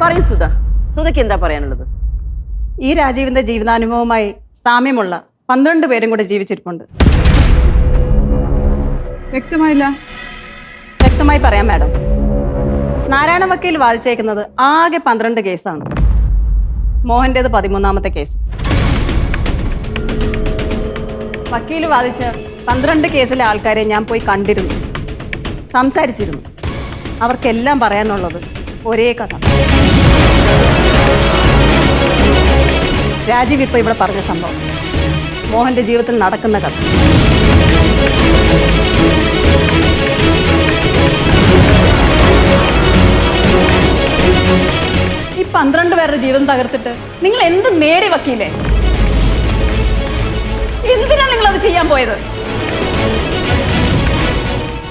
പറയൂ സുധ. സുധയ്ക്ക് എന്താ പറയാനുള്ളത്? ഈ രാജീവിന്റെ ജീവിതാനുഭവവുമായി സാമ്യമുള്ള 12 പേരും കൂടെ ജീവിച്ചിരിപ്പുണ്ട്. വ്യക്തമായില്ല. വ്യക്തമായി പറയാം മാഡം. നാരായണ വക്കീൽ വാദിച്ചേക്കുന്നത് ആകെ 12 കേസാണ്. മോഹന്റേത് 13ാമത്തെ കേസ്. വക്കീൽ വാദിച്ച 12 കേസിലെ ആൾക്കാരെ ഞാൻ പോയി കണ്ടിരുന്നു, സംസാരിച്ചിരുന്നു. അവർക്കെല്ലാം പറയാനുള്ളത് ഒരേ കഥ. രാജീവ് ഇപ്പൊ ഇവിടെ പറഞ്ഞ സംഭവം മോഹന്റെ ജീവിതത്തിൽ നടക്കുന്ന കഥ. ഈ 12 പേരുടെ ജീവിതം തകർത്തിട്ട് നിങ്ങൾ എന്ത് നേടി വക്കീലേ? എന്തിനാ നിങ്ങൾ അത് ചെയ്യാൻ പോയത്?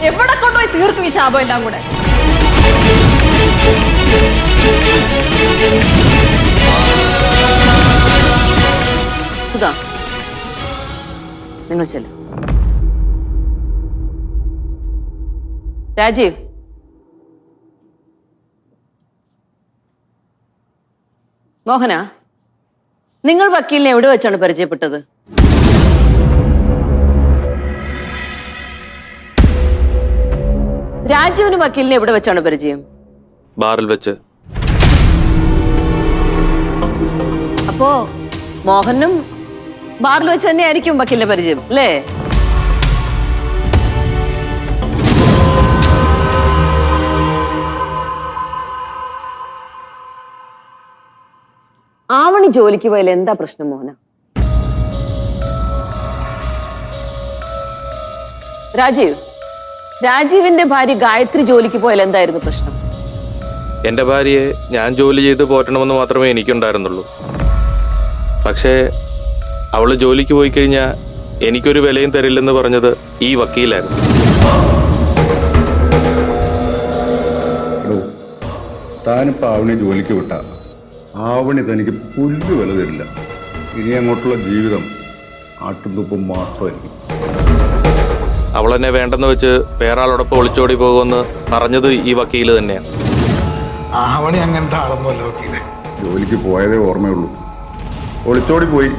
എവിടെ കൊണ്ടുപോയി തീർത്തു ഈ ശാപം എല്ലാം കൂടെ? സുധ, നിങ്ങൾ ചെല്ലും. രാജീവ്, മോഹന, നിങ്ങൾ വക്കീലിനെ എവിടെ വെച്ചാണ് പരിചയപ്പെട്ടത്? രാജീവിന് വക്കീലിനെ എവിടെ വെച്ചാണ് പരിചയം? ബാറിൽ വെച്ച്. അപ്പോ മോഹനും ബാറിൽ വെച്ച് തന്നെ ആയിരിക്കും വക്കീലിന്റെ പരിചയം, അല്ലേ? ആവണി ജോലിക്ക് പോയാൽ എന്താ പ്രശ്നം മോഹന? രാജീവിന്റെ ഭാര്യ ഗായത്രി ജോലിക്ക് പോയാൽ എന്തായിരുന്നു പ്രശ്നം? എൻ്റെ ഭാര്യയെ ഞാൻ ജോലി ചെയ്ത് പോറ്റണമെന്ന് മാത്രമേ എനിക്കുണ്ടായിരുന്നുള്ളൂ. പക്ഷേ അവള് ജോലിക്ക് പോയി കഴിഞ്ഞാൽ എനിക്കൊരു വിലയും തരില്ലെന്ന് പറഞ്ഞത് ഈ വക്കീലായിരുന്നു. താനിപ്പോൾ ആവണി ജോലിക്ക് വിട്ട ആവണി തനിക്ക് പുല്ല് വില തരില്ല. ഇനി അങ്ങോട്ടുള്ള ജീവിതം ആട്ടുതുപ്പം മാത്രമായിരിക്കും. അവളെന്നെ വേണ്ടെന്ന് വെച്ച് വേറെ ആളോടൊപ്പം ഒളിച്ചോടി പോകുമെന്ന് പറഞ്ഞത് ഈ വക്കീല് തന്നെയാണ്. ആവണി അങ്ങനത്തെ ആളൊന്നുമല്ല വക്കീലെ. ജോലിക്ക് പോയതേ ഓർമ്മയുള്ളൂ, ഒളിച്ചോടി പോയി.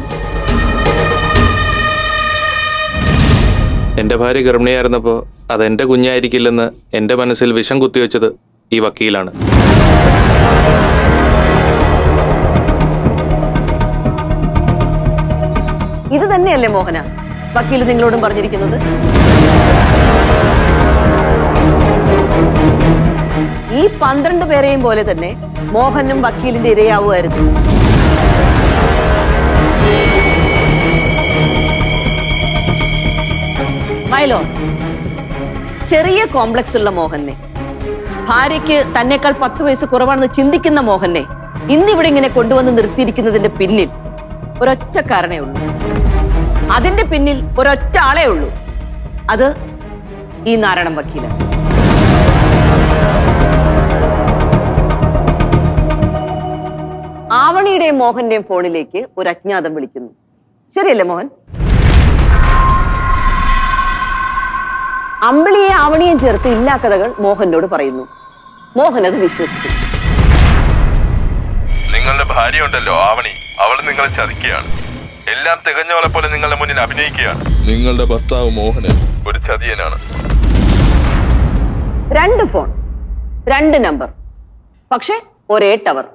എൻ്റെ ഭാര്യ ഗർഭിണിയായിരുന്നപ്പോൾ അതെൻ്റെ കുഞ്ഞായിരിക്കില്ലെന്ന് എൻ്റെ മനസ്സിൽ വിഷം കുത്തിവെച്ചത് ഈ വക്കീലാണ്. ഇത് തന്നെയല്ലേ മോഹന വക്കീൽ നിങ്ങളോടും പറഞ്ഞിരിക്കുന്നത്? ഈ 12 പേരെയും പോലെ തന്നെ മോഹനും വക്കീലിന്റെ ഇരയാവുമായിരുന്നു. മൈലോ, ചെറിയ കോംപ്ലക്സ് ഉള്ള മോഹനെ, ഭാര്യയ്ക്ക് തന്നെക്കാൾ 10 വയസ്സ് കുറവാണെന്ന് ചിന്തിക്കുന്ന മോഹനെ ഇന്നിവിടെ ഇങ്ങനെ കൊണ്ടുവന്ന് നിർത്തിയിരിക്കുന്നതിന്റെ പിന്നിൽ ഒരൊറ്റ കാരണേ ഉള്ളൂ. അതിന്റെ പിന്നിൽ ഒരൊറ്റ ആളേ ഉള്ളൂ. അത് ഈ നാരായണൻ വക്കീല. ആവണിയുടെയും മോഹന്റെയും ഫോണിലേക്ക് ഒരു അജ്ഞാതം വിളിക്കുന്നു. ശരിയല്ലേ മോഹൻ? അമ്പിളിയെ ആവണിയും ചേർത്ത് ഇല്ലാ കഥകൾ മോഹനോട് പറയുന്നു. മോഹൻ അത് വിശ്വസിച്ചു. നിങ്ങളുടെ ഭാര്യ ഉണ്ടല്ലോ ആവണി, അവൾ നിങ്ങളെ ചതിക്കുകയാണ്. എല്ലാം തികഞ്ഞവളെ പോലെ നിങ്ങളുടെ മുന്നിൽ അഭിനയിക്കുകയാണ്. നിങ്ങളുടെ ഭർത്താവ് മോഹനൻ ഒരു ചതിയനാണ്. 2 ഫോൺ, 2 നമ്പർ, പക്ഷെ ഒരേ ടവർ.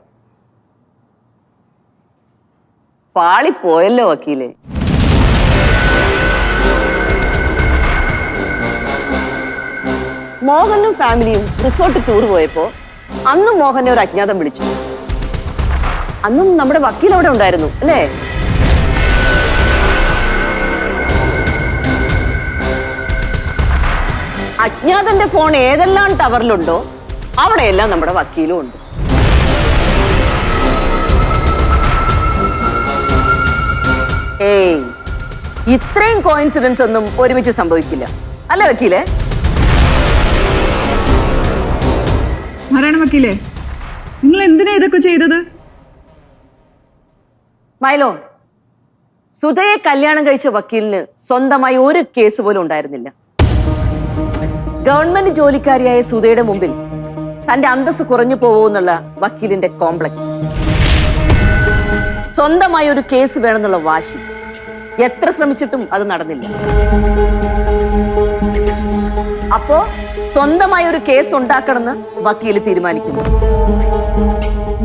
പാളിപ്പോയല്ലോ വക്കീലെ. മോഹനും ഫാമിലിയും റിസോർട്ട് ടൂർ പോയപ്പോ അന്നും മോഹനെ ഒരു അജ്ഞാതം വിളിച്ചു. അന്നും നമ്മുടെ വക്കീൽ അവിടെ ഉണ്ടായിരുന്നു, അല്ലേ? അജ്ഞാതന്റെ ഫോൺ ഏതെല്ലാം ടവറിലുണ്ടോ അവിടെയെല്ലാം നമ്മുടെ വക്കീലും ഉണ്ട്. ഏയ്, ഇത്രയും കോയിൻസിഡൻസ് ഒന്നും ഒരുമിച്ച് സംഭവിക്കില്ല, അല്ലേ വക്കീലെ? നാരായണ വക്കീലെ, നിങ്ങൾ എന്തിനാ ഇതൊക്കെ ചെയ്തത്? മൈലോ, സുധയെ കല്യാണം കഴിച്ച വക്കീലിന് സ്വന്തമായി ഒരു കേസ് പോലും ഉണ്ടായിരുന്നില്ല. ഗവൺമെന്റ് ജോലിക്കാരിയായ സുധയുടെ മുമ്പിൽ തന്റെ അന്തസ് കുറഞ്ഞു പോവൂന്നുള്ള വക്കീലിന്റെ കോംപ്ലക്സ്, സ്വന്തമായി ഒരു കേസ് വേണമെന്നുള്ള വാശി, എത്ര ശ്രമിച്ചിട്ടും അത് നടന്നില്ല. അപ്പോ സ്വന്തമായി ഒരു കേസ് ഉണ്ടാക്കണമെന്ന് വക്കീല് തീരുമാനിക്കുന്നു.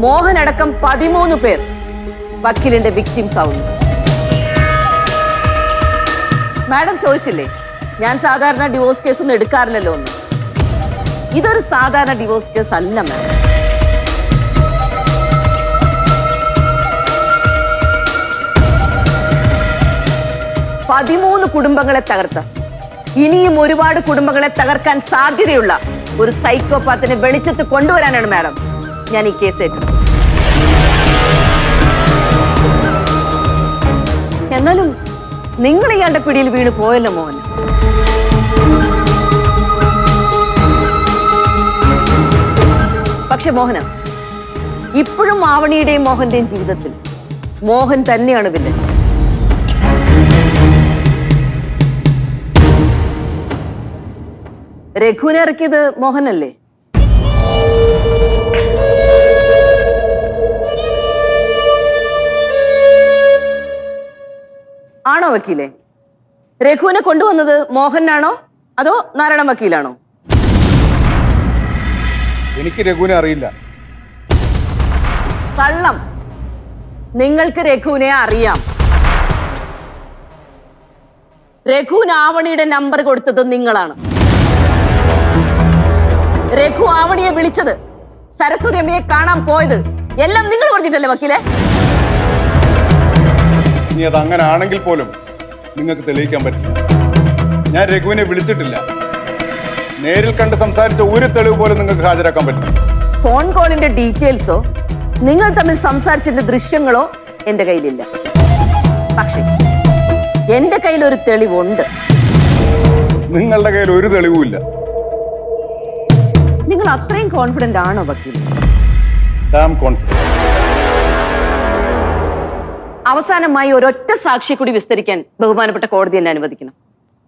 മോഹൻ അടക്കം 13 പേർ വക്കീലിന്റെ വിക്ടിംസ് ആവുന്നു. മാഡം ചോദിച്ചില്ലേ, ഞാൻ സാധാരണ ഡിവോഴ്സ് കേസ് ഒന്നും എടുക്കാറില്ലല്ലോ എന്ന്. ഇതൊരു സാധാരണ ഡിവോഴ്സ് കേസ് അല്ല മാഡം. പതിമൂന്ന് കുടുംബങ്ങളെ തകർത്ത, ഇനിയും ഒരുപാട് കുടുംബങ്ങളെ തകർക്കാൻ സാധ്യതയുള്ള ഒരു സൈക്കോപാത്തിനെ വെളിച്ചത്ത് കൊണ്ടുവരാനാണ് മാഡം ഞാൻ ഈ കേസ് ഏറ്റെടുത്തത്. എന്നാലും നിങ്ങൾ ഇയാളുടെ പിടിയിൽ വീണ് പോയല്ലോ മോഹൻ. പക്ഷെ മോഹന, ഇപ്പോഴും ആവണിയുടെയും മോഹന്റെയും ജീവിതത്തിൽ മോഹൻ തന്നെയാണ് വില്ലൻ. രഘുവിനെ ഇറക്കിയത് മോഹനല്ലേ? ആണോ വക്കീലെ? രഘുവിനെ കൊണ്ടുവന്നത് മോഹനാണോ അതോ നാരായണ വക്കീലാണോ? എനിക്ക് രഘുവിനെ അറിയില്ല. കള്ളം. നിങ്ങൾക്ക് രഘുവിനെ അറിയാം. രഘുവിന് ആവണിയുടെ നമ്പർ കൊടുത്തത് നിങ്ങളാണ്. രഘു ആവണിയെ വിളിച്ചത്, സരസ്വതി അമ്മയെ കാണാൻ പോയത് എല്ലാം നിങ്ങൾ പറഞ്ഞിട്ടല്ലേ വക്കീലെ? ഇനി അത് അങ്ങനെ ആണെങ്കിൽ പോലും നിങ്ങൾക്ക് തെളിയിക്കാൻ പറ്റില്ല. ഞാൻ രഘുവിനെ വിളിച്ചിട്ടില്ല. നേരിൽ കണ്ട് സംസാരിച്ച ഒരു തെളിവ് പോലും നിങ്ങൾക്ക് ഹാജരാക്കാൻ പറ്റില്ല. ഫോൺ കോളിന്റെ ഡീറ്റെയിൽസോ നിങ്ങൾ തമ്മിൽ സംസാരിച്ചതിന്റെ ദൃശ്യങ്ങളോ എന്റെ കയ്യിലില്ല. പക്ഷേ എന്റെ കയ്യിൽ ഒരു തെളിവുണ്ട്. നിങ്ങളുടെ കയ്യിൽ ഒരു തെളിവുമില്ല. നിങ്ങൾ അത്രയും കോൺഫിഡന്റ് ആണോ വക്കീൽ? Dam confident. അവസാനമായി ഒരൊറ്റ സാക്ഷിയെ കൂടി വിസ്തരിക്കാൻ ബഹുമാനപ്പെട്ട കോടതി എന്നെ അനുവദിക്കണം.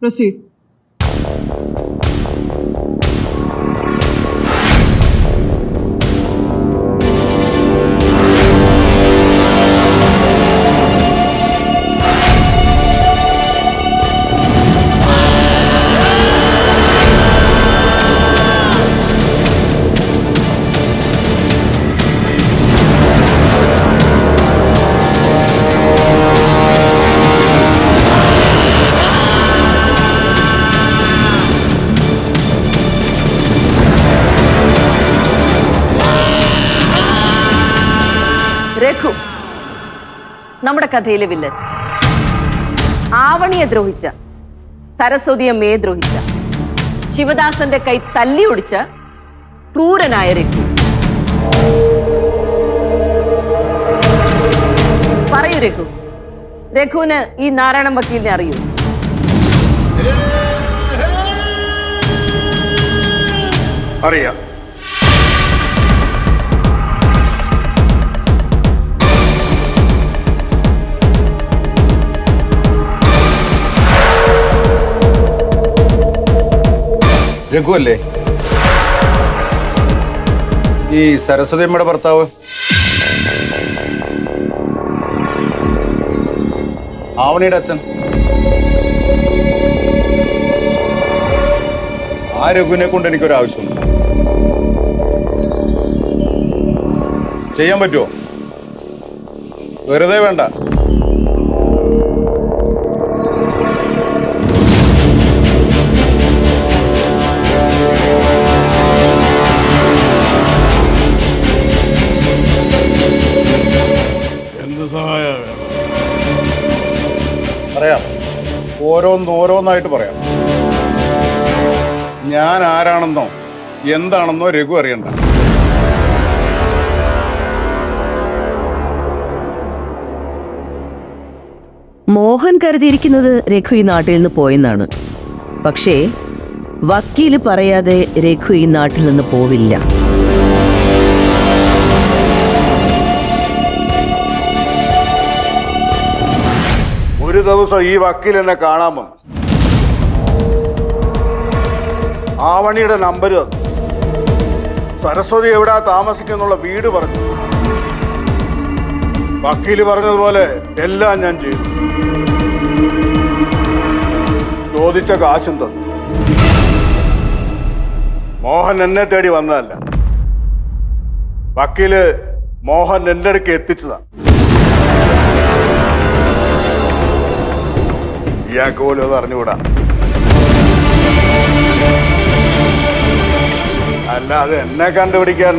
പ്രൊസീഡ്. രഘു നമ്മുടെ കഥയിലെ വില്ലൻ. ആവണിയെ ദ്രോഹിച്ച, സരസ്വതി അമ്മയെ ദ്രോഹിച്ച, ശിവദാസന്റെ കൈ തല്ലി ഒടിച്ച ക്രൂരനായ രഘു. പറയൂ രഘു, രഘുവിന് ഈ നാരായണൻ വക്കീലിനെ അറിയൂ? അറിയാം. രഘു അല്ലേ ഈ സരസ്വതി അമ്മയുടെ ഭർത്താവ്? ആവണിയുടെ അച്ഛൻ? ആ രഘുവിനെ കൊണ്ട് എനിക്കൊരാവശ്യമുണ്ട്. ചെയ്യാൻ പറ്റുമോ? വെറുതെ വേണ്ട. പറയാം, ഓരോന്നായിട്ട് പറയാം. ഞാൻ ആരാണെന്നോ എന്താണെന്നോ രഘു അറിയണ്ട. മോഹൻ കരുതിയിരിക്കുന്നത് രഘു ഈ നാട്ടിൽ നിന്ന് പോയെന്നാണ്. പക്ഷേ വക്കീല് പറയാതെ രഘു ഈ നാട്ടിൽ നിന്ന് പോവില്ല. ഒരു ദിവസം ഈ വക്കീൽ എന്നെ കാണാൻ വന്നു. ആവണിയുടെ നമ്പർ തന്നു. സരസ്വതി എവിടാ താമസിക്കുന്നുള്ള വീട് പറഞ്ഞു. വക്കീല് പറഞ്ഞതുപോലെ എല്ലാം ഞാൻ ചെയ്തു. ചോദിച്ച കാശും തന്നു. മോഹൻ എന്നെ തേടി വന്നതല്ല. വക്കീല് മോഹൻ എൻ്റെ അടുക്ക് എത്തിച്ചതാ. ഇയാൾക്ക് പോലും അത് അറിഞ്ഞുകൂടാ. അല്ലാതെ എന്നെ കണ്ടുപിടിക്കാൻ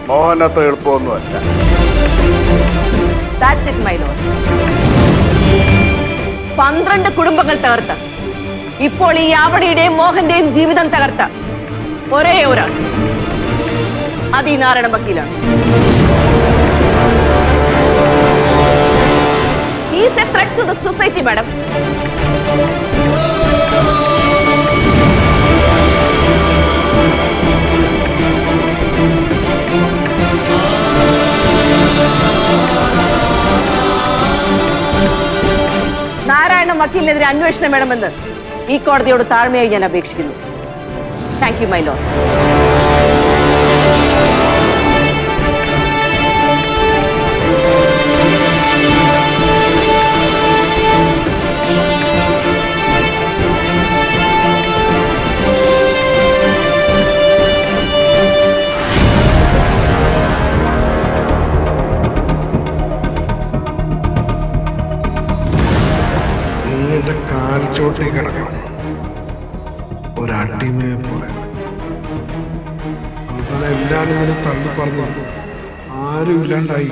മോഹൻ അത്ര എളുപ്പമൊന്നുമല്ല. That's it, my lord. 12 കുടുംബങ്ങൾ തകർത്ത, ഇപ്പോൾ ഈ ആവണിയുടെയും മോഹന്റെയും ജീവിതം തകർത്ത ഒരേ ഒരാൾ അത് ഈ Narayana വക്കീലാണ്. He is a threat to the society, madam. Narayana വക്കീലിനെതിരെ അന്വേഷണം വേണമെന്ന് ഈ കോടതിയോട് താഴ്മയായി ഞാൻ അപേക്ഷിക്കുന്നു. Thank you, my Lord. എന്റെ കാൽച്ചോട്ടി കിടക്കണം ഒരടിമയെ പോലെ. അവസാനം എല്ലാരും ഇങ്ങനെ തള്ളി പറഞ്ഞു. ആരും ഇല്ലാണ്ടായി,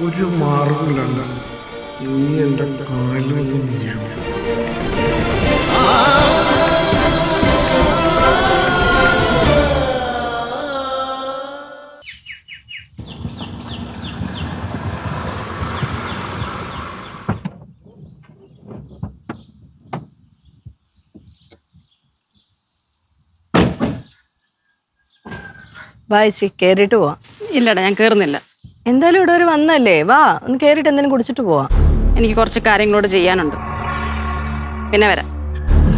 ഒരു മാർഗമില്ലാണ്ടായി. നീ എന്റെ കാലിൽ വീഴും. വായിച്ച് കയറിയിട്ട് പോവാം. ഇല്ലടാ, ഞാൻ കയറുന്നില്ല. എന്തായാലും ഇവിടെ ഒരു വന്നല്ലേ, വാ ഒന്ന് കയറിയിട്ട് എന്തെങ്കിലും കുടിച്ചിട്ട് പോവാം. എനിക്ക് കുറച്ച് കാര്യങ്ങളോട് ചെയ്യാനുണ്ട്. പിന്നെ വരാം.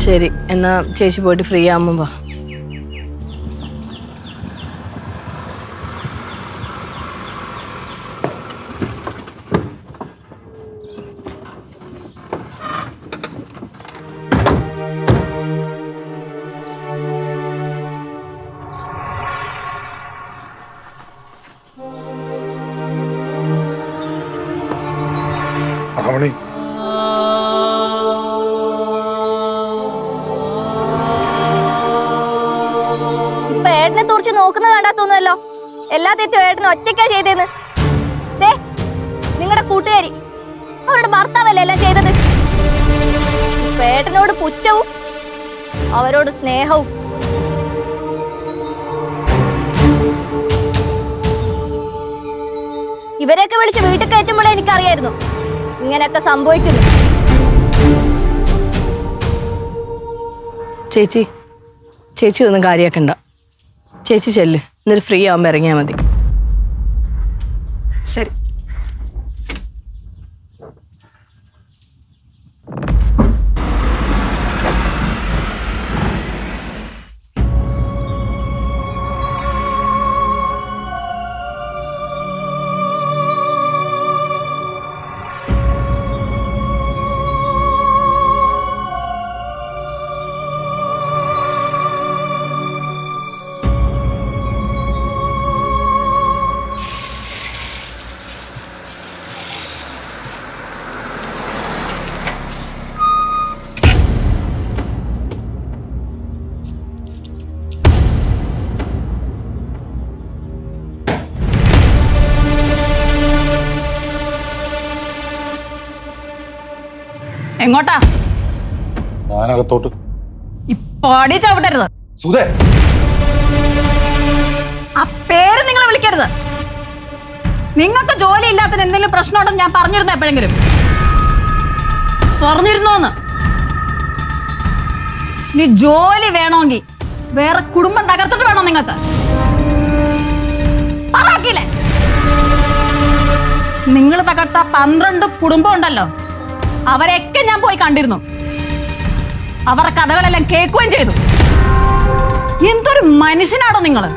ശരി, എന്നാ ചേച്ചി പോയിട്ട് ഫ്രീ ആകുമ്പോൾ വാ. ആവണി, ഇപ്പൊ ഏട്ടനെ തുറച്ച് നോക്കുന്നത് കണ്ടാത്തോന്നല്ലോ. എല്ലാ തെറ്റും ഏട്ടന് ഒറ്റയ്ക്കാ ചെയ്തേന്ന്. ദേ, നിങ്ങളുടെ കൂട്ടുകാരി, അവരുടെ ഭർത്താവല്ലേ എല്ലാം ചെയ്തത്. ഇപ്പൊ ഏട്ടനോട് പുച്ഛവും അവരോട് സ്നേഹവും. ഇവരെയൊക്കെ വിളിച്ച് വീട്ടിൽ കയറ്റുമ്പോഴേ എനിക്കറിയായിരുന്നു ഇങ്ങനെയൊക്കെ സംഭവിക്കുന്നു. ചേച്ചി ചേച്ചി ഒന്നും കാര്യമാക്കണ്ട. ചേച്ചി ചെല്ല്, എന്നിട്ട് ഫ്രീ ആകുമ്പോൾ ഇറങ്ങിയാൽ മതി. ശരി. എങ്ങോട്ടാ? ഞാനകത്തോട്ട്. ഇപ്പാടി ചവിട്ടരുത്. സുധേ, ആ പേര് നിങ്ങൾ വിളിക്കരുത്. നിങ്ങൾക്ക് ജോലി ഇല്ലാത്തതിന് എന്തെങ്കിലും പ്രശ്നമുണ്ടെന്ന് ഞാൻ പറഞ്ഞിരുന്നു എപ്പോഴെങ്കിലും? പറഞ്ഞിരുന്നോന്ന്? ഇനി ജോലി വേണമെങ്കിൽ വേറെ കുടുംബം തകർത്തിട്ട് വേണോ നിങ്ങൾക്ക്? പറക്കില്ലേ? നിങ്ങൾ തകർത്ത 12 കുടുംബം ഉണ്ടല്ലോ, അവരെയൊക്കെ ഞാൻ പോയി കണ്ടിരുന്നു. അവരുടെ കഥകളെല്ലാം കേൾക്കുകയും ചെയ്തു. എന്തൊരു മനുഷ്യനാണോ നിങ്ങള്?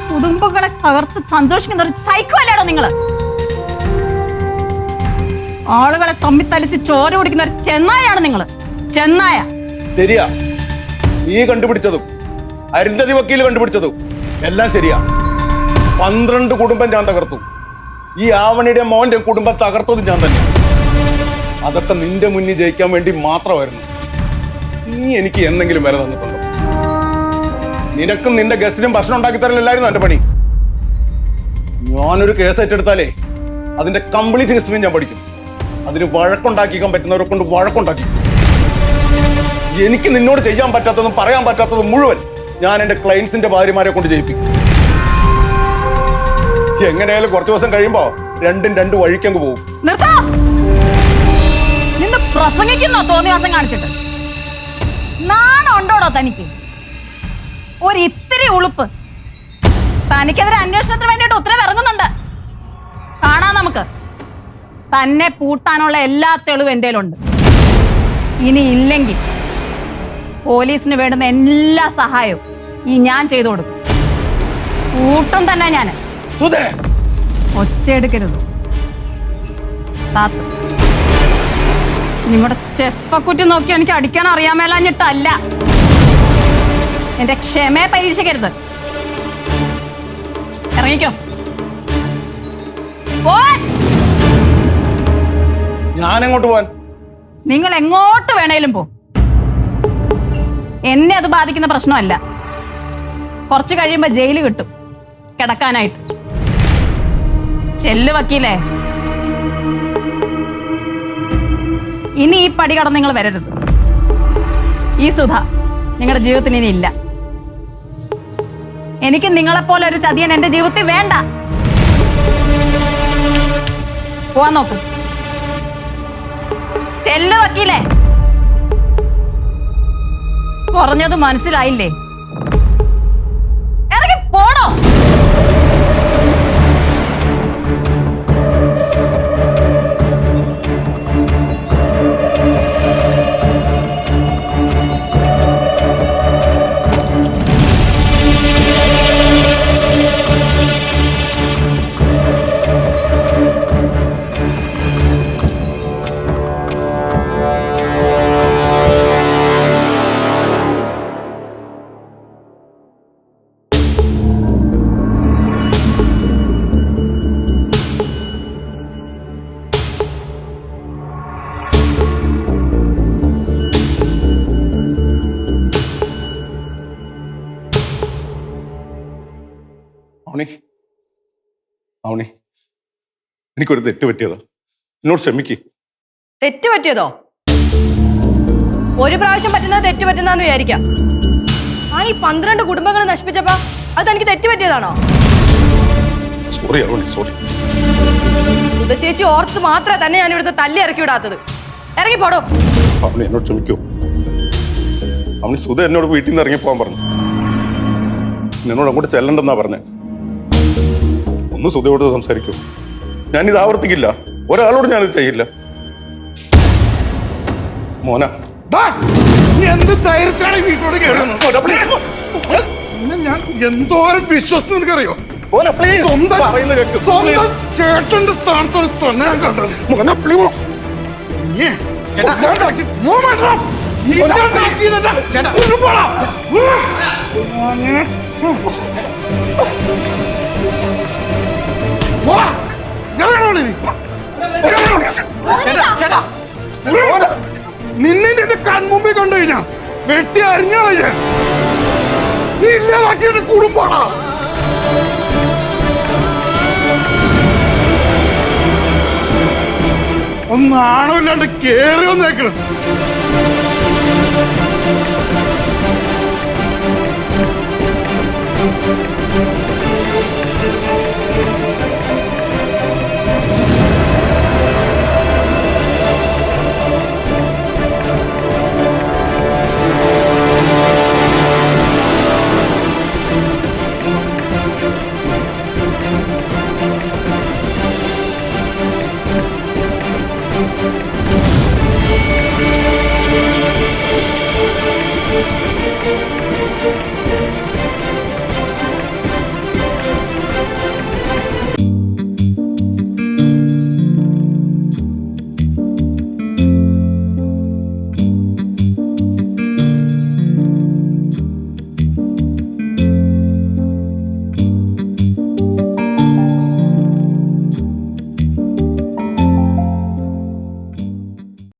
കുടുംബങ്ങളെ തകർത്ത് സന്തോഷിക്കുന്ന ഒരു സൈക്കോ അല്ലേടോ നിങ്ങള്? ആളുകളെ തമ്മിത്തലിച്ച് ചോര കുടിക്കുന്ന ഒരു ചെന്നായാണ് നിങ്ങള്. ചെന്നായ. ശരിയാ, നീ കണ്ടുപിടിച്ചതും അരുന്ധതി വക്കീൽ കണ്ടുപിടിച്ചതും എല്ലാം ശരിയാ. 12 കുടുംബം ഞാൻ തകർത്തു. ഈ ആവണിയുടെ മോന്റെ കുടുംബം തകർത്തതും ഞാൻ തന്നെ. അതൊക്കെ നിന്റെ മുന്നിൽ ജയിക്കാൻ വേണ്ടി മാത്രമായിരുന്നു. നീ എനിക്ക് എന്തെങ്കിലും വില തന്നിട്ടുണ്ടോ? നിനക്കും നിന്റെ ഗസ്റ്റിനും ഭക്ഷണം ഉണ്ടാക്കി തരലില്ലായിരുന്നു എന്റെ പണി. ഞാനൊരു കേസ് ഏറ്റെടുത്താലേ അതിന്റെ കംപ്ലീറ്റ് ഹിസ്റ്ററി ഞാൻ പഠിക്കും. അതിന് വഴക്കുണ്ടാക്കിക്കാൻ പറ്റുന്നവരെ കൊണ്ട് വഴക്കുണ്ടാക്കി. എനിക്ക് നിന്നോട് ചെയ്യാൻ പറ്റാത്തതും പറയാൻ പറ്റാത്തതും മുഴുവൻ ഞാൻ എന്റെ ക്ലയൻസിന്റെ ഭാര്യമാരെ കൊണ്ട് ചെയ്യിപ്പിക്കും. എങ്ങനെയായാലും കുറച്ചു ദിവസം കഴിയുമ്പോ രണ്ടും 2 വഴിക്കങ്ങ് പോകും. നിർത്താ. നിന്ന് പ്രസംഗിക്കുന്നോ തോന്നിവാസം കാണിച്ചിട്ട്? നാണം ഉണ്ടോടോ തനിക്ക്? ഒരു ഇത്തിരി ഉളുപ്പ്. തനിക്കെതിരെ അന്വേഷണത്തിന് വേണ്ടിയിട്ട് ഉത്തരവ് ഇറങ്ങുന്നുണ്ട്. കാണാം നമുക്ക്. തന്നെ പൂട്ടാനുള്ള എല്ലാ തെളിവും എൻ്റെ കയ്യിലുണ്ട്. ഇനി ഇല്ലെങ്കിൽ പോലീസിന് വേണ്ടുന്ന എല്ലാ സഹായവും ഈ ഞാൻ ചെയ്തു കൊടുക്കും. കൂട്ടും തന്നെ ഞാൻ. ഒച്ചയെടുക്കരുത്. നിങ്ങളുടെ ചെപ്പക്കുറ്റി നോക്കി എനിക്ക് അടിക്കാൻ അറിയാമേലഞ്ഞിട്ടല്ല. എന്റെ ക്ഷമയെ പരീക്ഷിക്കരുത്. ഇറങ്ങിക്കോ. ഞാൻ എങ്ങോട്ട് പോവാൻ? നിങ്ങൾ എങ്ങോട്ട് വേണേലും പോ. എന്നെ അത് ബാധിക്കുന്ന പ്രശ്നമല്ല. കുറച്ച് കഴിയുമ്പോ ജയില് കിട്ടും കിടക്കാനായിട്ട്. ചെല്ലു വക്കീലേ. ഇനി ഈ പടി കടന്ന് നിങ്ങൾ വരരുത്. ഈ സുധ നിങ്ങളുടെ ജീവിതത്തിന് ഇനി ഇല്ല. എനിക്ക് നിങ്ങളെപ്പോലെ ഒരു ചതിയൻ എന്റെ ജീവിതത്തിൽ വേണ്ട. പോവാൻ നോക്ക്. ചെല്ലു വക്കീലേ. പറഞ്ഞത് മനസ്സിലായില്ലേ? ഇറങ്ങി പോണോ? അവണി, എനിക്കൊരു തെറ്റ് പറ്റിയതാ. എന്നോട് ക്ഷമിക്ക്. തെറ്റ് പറ്റിയതോ? ഒരു പ്രാവശ്യം പറ്റുന്നത് തെറ്റ് പറ്റുന്നതെന്ന് വിചാരിക്കാം. ഞാൻ ഈ 12 കുടുംബങ്ങൾ നശിപ്പിച്ചപ്പോ അത് എനിക്ക് തെറ്റ് പറ്റിയതാണോ? Sorry Avani, sorry. സുധ ചേച്ചി ഓർത്ത് മാത്രമേ തന്നെ ഞാൻ ഇവിടുത്തെ തല്ലി ഇറക്കി വിടാത്തത്. ഇറങ്ങി പോടോ. അവണി എന്നോട് ക്ഷമിക്കൂ. അവണി, സുധ എന്നോട് വീട്ടിൽ നിന്ന് ഇറങ്ങിപ്പോവാൻ പറഞ്ഞു. എന്നോട് അങ്ങോട്ട് ചെല്ലണ്ടെന്നാ പറഞ്ഞേ. ഒന്ന് സുധയോട് സംസാരിക്കൂ. ഞാനിത് ആവർത്തിക്കില്ല. ഒരാളോട് ഞാനിത് ചെയ്യില്ല. മോന, എന്ത് ധൈര്യത്തിലാണ് വീട്ടോട് ഞാൻ എന്തോരം വിശ്വസിച്ച് നിനക്കറിയോ? സ്വന്തം ചേട്ടന്റെ സ്ഥാനത്തോട് തന്നെ ഞാൻ കണ്ടത്. നിന്നെ എന്റെ കൺമുമ്പിൽ കണ്ടു കഴിഞ്ഞാ വെട്ടി അരിഞ്ഞാ നീ ഇല്ലാതാക്കിയ കുടുംബാണോ? ഒന്നാണോ ഇല്ലാണ്ട് കേറി വന്നേക്കണം.